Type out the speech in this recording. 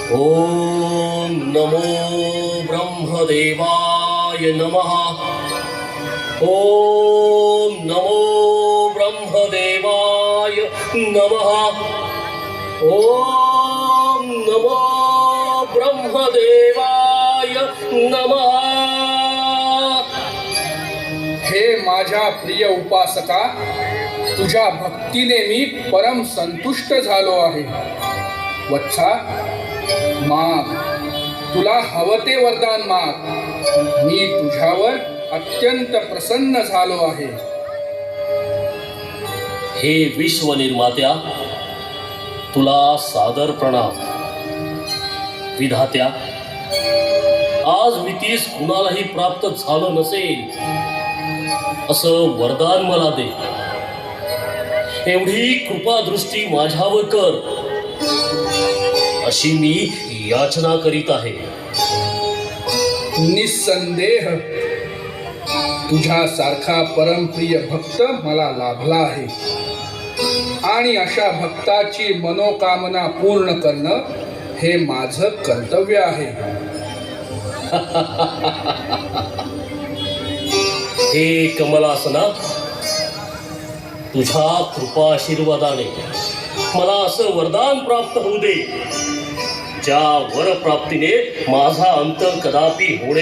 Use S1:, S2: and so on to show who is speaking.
S1: ओम नमो ब्रह्मदेवाय नमः। ओम नमो ब्रह्मदेवाय नमः। ओम नमो ब्रह्मदेवाय नमः।
S2: हे माझ्या प्रिय उपासका, तुझ्या भक्तीने मी परम संतुष्ट झालो आहे। वत्सा, माग, तुला हवं ते वरदान माग। मी तुझ्यावर अत्यंत प्रसन्न झालो आहे।
S1: हे विश्व निर्मात्या, तुला सादर प्रणाम। विधात्या, आज मितीस कुणालाही प्राप्त झालं नसेल असं वरदान मला दे। एवढी कृपादृष्टी माझ्यावर कर अशी मी याचना करीत आहे।
S2: निस्संदेह तुझ्यासारखा परमप्रिय भक्त मला लाभला आहे आणि अशा भक्ताची मनोकामना पूर्ण करणं हे माझं कर्तव्य आहे।
S1: हे कमलासना, तुझ्या कृपा आशीर्वादाने मला असं वरदान प्राप्त होऊ दे ज्या वरप्राप्तीने माझा अंत कदापि होणे